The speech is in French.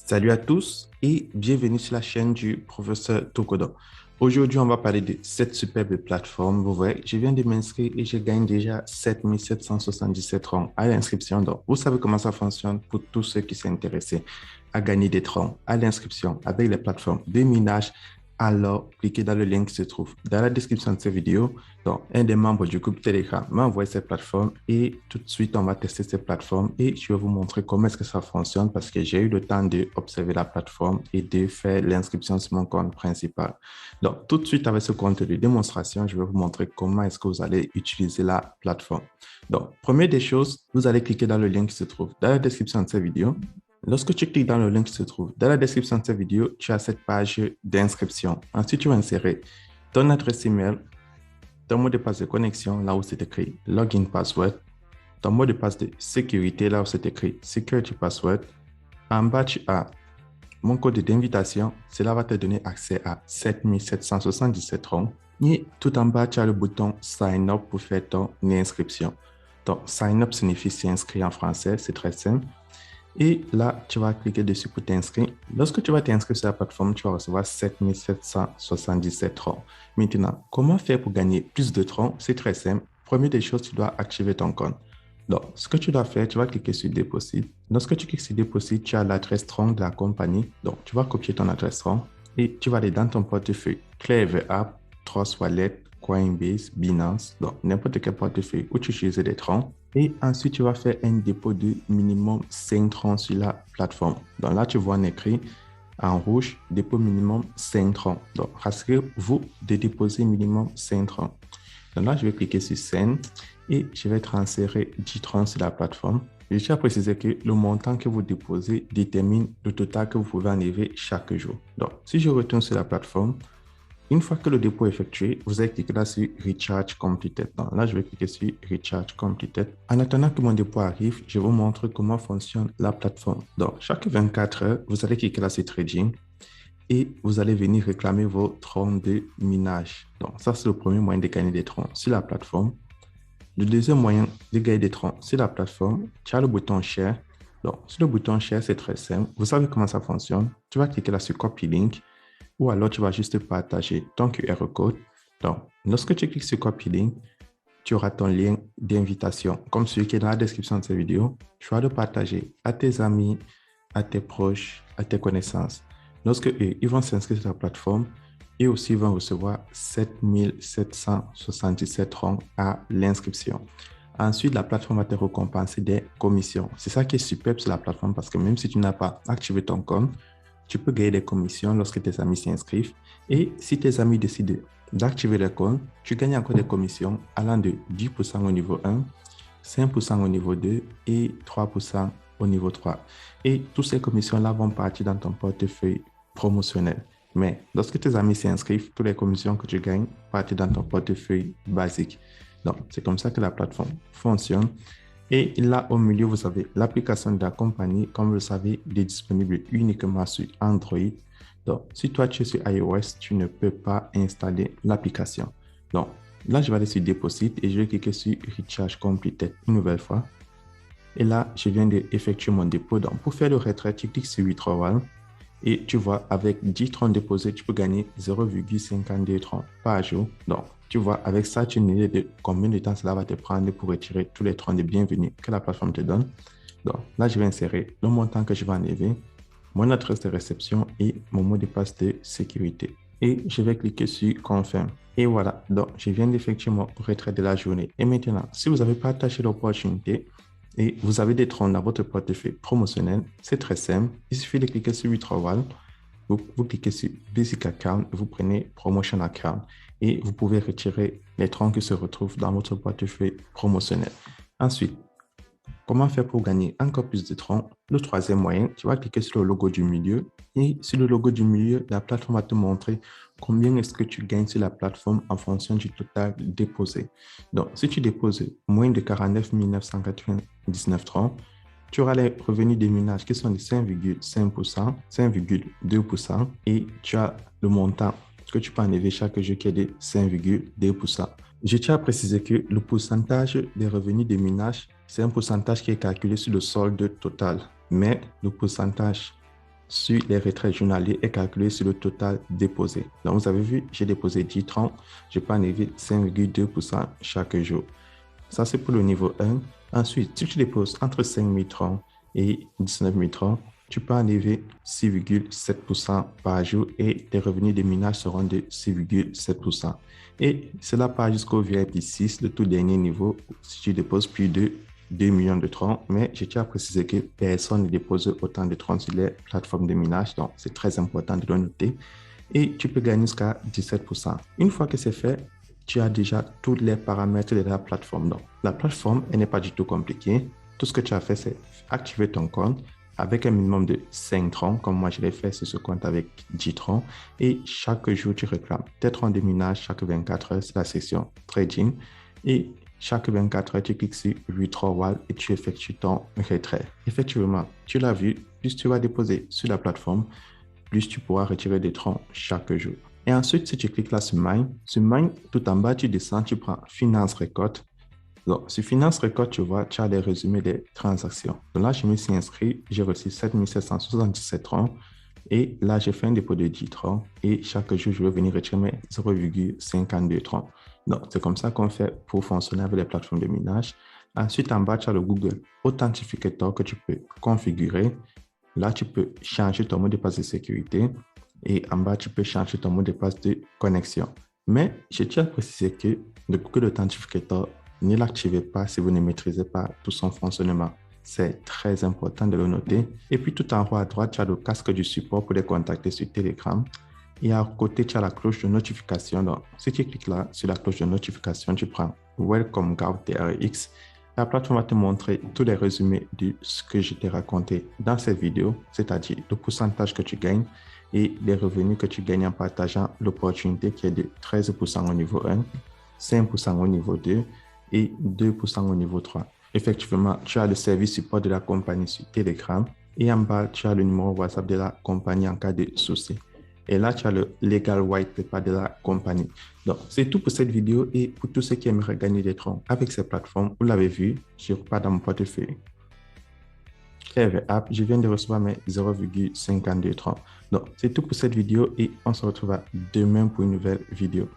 Salut à tous et bienvenue sur la chaîne du professeur Tokodo. Aujourd'hui, on va parler de cette superbe plateforme. Vous voyez, je viens de m'inscrire et je gagne déjà 7 777 ronds à l'inscription. Donc, vous savez comment ça fonctionne pour tous ceux qui s'intéressent à gagner des ronds à l'inscription avec les plateformes de minage. Alors, cliquez dans le lien qui se trouve dans la description de cette vidéo. Donc, un des membres du groupe Telegram m'a envoyé cette plateforme et tout de suite, on va tester cette plateforme et je vais vous montrer comment est-ce que ça fonctionne parce que j'ai eu le temps d'observer la plateforme et de faire l'inscription sur mon compte principal. Donc, tout de suite, avec ce compte de démonstration, je vais vous montrer comment est-ce que vous allez utiliser la plateforme. Donc, première des choses, vous allez cliquer dans le lien qui se trouve dans la description de cette vidéo. Lorsque tu cliques dans le lien qui se trouve dans la description de cette vidéo, tu as cette page d'inscription. Ensuite, tu vas insérer ton adresse email, ton mot de passe de connexion, là où c'est écrit login password, ton mot de passe de sécurité, là où c'est écrit security password. En bas, tu as mon code d'invitation. Cela va te donner accès à 7777 ronds. Et tout en bas, tu as le bouton sign up pour faire ton inscription. Donc, sign up signifie s'inscrire en français, c'est très simple. Et là, tu vas cliquer dessus pour t'inscrire. Lorsque tu vas t'inscrire sur la plateforme, tu vas recevoir 7777 ronds. Maintenant, comment faire pour gagner plus de ronds? C'est très simple. Première des choses, tu dois activer ton compte. Donc, ce que tu dois faire, tu vas cliquer sur Déposit. Lorsque tu cliques sur Déposit, tu as l'adresse tronc de la compagnie. Donc, tu vas copier ton adresse tronc et tu vas aller dans ton portefeuille Clever App, Trust Wallet, Coinbase, Binance, donc n'importe quel portefeuille où tu utilises des troncs. Et ensuite, tu vas faire un dépôt de minimum 5 troncs sur la plateforme. Donc là, tu vois un écrit en rouge, dépôt minimum 5 troncs. Donc, rassurez-vous de déposer minimum 5 troncs. Donc là, je vais cliquer sur Send et je vais transférer 10 troncs sur la plateforme. Je tiens à préciser que le montant que vous déposez détermine le total que vous pouvez enlever chaque jour. Donc, si je retourne sur la plateforme, une fois que le dépôt est effectué, vous allez cliquer là sur Recharge Completed. Donc là, je vais cliquer sur Recharge Completed. En attendant que mon dépôt arrive, je vous montre comment fonctionne la plateforme. Donc, chaque 24 heures, vous allez cliquer là sur Trading et vous allez venir réclamer vos troncs de minage. Donc, ça, c'est le premier moyen de gagner des troncs sur la plateforme. Le deuxième moyen de gagner des troncs sur la plateforme, tu as le bouton Share. Donc, sur le bouton Share, c'est très simple. Vous savez comment ça fonctionne. Tu vas cliquer là sur Copy Link. Ou alors, tu vas juste partager ton QR code. Donc, lorsque tu cliques sur Copy Link, tu auras ton lien d'invitation, comme celui qui est dans la description de cette vidéo. Tu vas le partager à tes amis, à tes proches, à tes connaissances. Lorsque ils vont s'inscrire sur la plateforme, et aussi vont recevoir 7777 ronds à l'inscription. Ensuite, la plateforme va te récompenser des commissions. C'est ça qui est superbe sur la plateforme parce que même si tu n'as pas activé ton compte, tu peux gagner des commissions lorsque tes amis s'inscrivent. Et si tes amis décident d'activer le compte, tu gagnes encore des commissions allant de 10% au niveau 1, 5% au niveau 2 et 3% au niveau 3. Et toutes ces commissions-là vont partir dans ton portefeuille promotionnel. Mais lorsque tes amis s'inscrivent, toutes les commissions que tu gagnes partent dans ton portefeuille basique. Donc, c'est comme ça que la plateforme fonctionne. Et là, au milieu, vous avez l'application de la compagnie. Comme vous le savez, il est disponible uniquement sur Android. Donc, si toi, tu es sur iOS, tu ne peux pas installer l'application. Donc, là, je vais aller sur Deposit et je vais cliquer sur Recharge Completed une nouvelle fois. Et là, je viens d'effectuer mon dépôt. Donc, pour faire le retrait, tu cliques sur Withdrawal. Et tu vois, avec 10 troncs déposés, tu peux gagner 0,52 troncs par jour. Donc, tu vois, avec ça, tu as une idée de combien de temps cela va te prendre pour retirer tous les troncs de bienvenue que la plateforme te donne. Donc, là, je vais insérer le montant que je vais enlever, mon adresse de réception et mon mot de passe de sécurité. Et je vais cliquer sur Confirm. Et voilà, donc, je viens d'effectuer mon retrait de la journée. Et maintenant, si vous n'avez pas attaché l'opportunité, et vous avez des troncs dans votre portefeuille promotionnel, c'est très simple. Il suffit de cliquer sur Withdrawal, vous cliquez sur Basic Account, vous prenez Promotion Account et vous pouvez retirer les troncs qui se retrouvent dans votre portefeuille promotionnel. Ensuite, comment faire pour gagner encore plus de troncs? Le troisième moyen, tu vas cliquer sur le logo du milieu et sur le logo du milieu, la plateforme va te montrer combien est-ce que tu gagnes sur la plateforme en fonction du total déposé. Donc, si tu déposes moins de 49 999 troncs, tu auras les revenus des ménages qui sont de 5,5%, 5,2% et tu as le montant que tu peux enlever chaque jour qui est de 5,2%. Je tiens à préciser que le pourcentage des revenus des ménages, c'est un pourcentage qui est calculé sur le solde total. Mais le pourcentage sur les retraits journaliers est calculé sur le total déposé. Donc, vous avez vu, j'ai déposé 10 troncs, je peux enlever 5,2% chaque jour. Ça, c'est pour le niveau 1. Ensuite, si tu déposes entre 5 000 troncs et 19 000 troncs, tu peux enlever 6,7% par jour et tes revenus de minage seront de 6,7%. Et cela part jusqu'au VIP 6, le tout dernier niveau, si tu déposes plus de 2 millions de troncs. Mais je tiens à préciser que personne ne dépose autant de troncs sur les plateformes de minage. Donc, c'est très important de le noter. Et tu peux gagner jusqu'à 17%. Une fois que c'est fait, tu as déjà tous les paramètres de la plateforme. Donc, la plateforme, elle n'est pas du tout compliquée. Tout ce que tu as fait, c'est activer ton compte avec un minimum de 5 troncs, comme moi je l'ai fait sur ce compte avec 10 troncs. Et chaque jour, tu réclames tes troncs de minage. Chaque 24 heures, c'est la session trading. Et chaque 24 heures, tu cliques sur Withdraw Wall et tu effectues ton retrait. Effectivement, tu l'as vu, plus tu vas déposer sur la plateforme, plus tu pourras retirer des troncs chaque jour. Et ensuite, si tu cliques là sur Mine, tout en bas, tu descends, tu prends Finance Record. Donc, sur Finance Record, tu vois, tu as les résumés des transactions. Donc là, je me suis inscrit, j'ai reçu 7 777 troncs. Et là, j'ai fait un dépôt de 10 troncs. Et chaque jour, je vais venir retirer mes 0,52 troncs. Donc, c'est comme ça qu'on fait pour fonctionner avec les plateformes de minage. Ensuite, en bas, tu as le Google Authentificator que tu peux configurer. Là, tu peux changer ton mot de passe de sécurité et en bas, tu peux changer ton mot de passe de connexion. Mais je tiens à préciser que le Google Authentificator, ne l'activez pas si vous ne maîtrisez pas tout son fonctionnement. C'est très important de le noter. Et puis, tout en haut à droite, tu as le casque du support pour les contacter sur Telegram. Et à côté, tu as la cloche de notification. Donc, si tu cliques là sur la cloche de notification, tu prends Welcome Guard TRX. La plateforme va te montrer tous les résumés de ce que je t'ai raconté dans cette vidéo, c'est-à-dire le pourcentage que tu gagnes et les revenus que tu gagnes en partageant l'opportunité qui est de 13% au niveau 1, 5% au niveau 2 et 2% au niveau 3. Effectivement, tu as le service support de la compagnie sur Telegram et en bas, tu as le numéro WhatsApp de la compagnie en cas de souci. Et là, tu as le Legal White Paper de la compagnie. Donc, c'est tout pour cette vidéo et pour tous ceux qui aimeraient gagner des troncs avec ces plateformes, vous l'avez vu, je repars dans mon portefeuille. Clever App, je viens de recevoir mes 0,52 troncs. Donc, c'est tout pour cette vidéo et on se retrouve demain pour une nouvelle vidéo.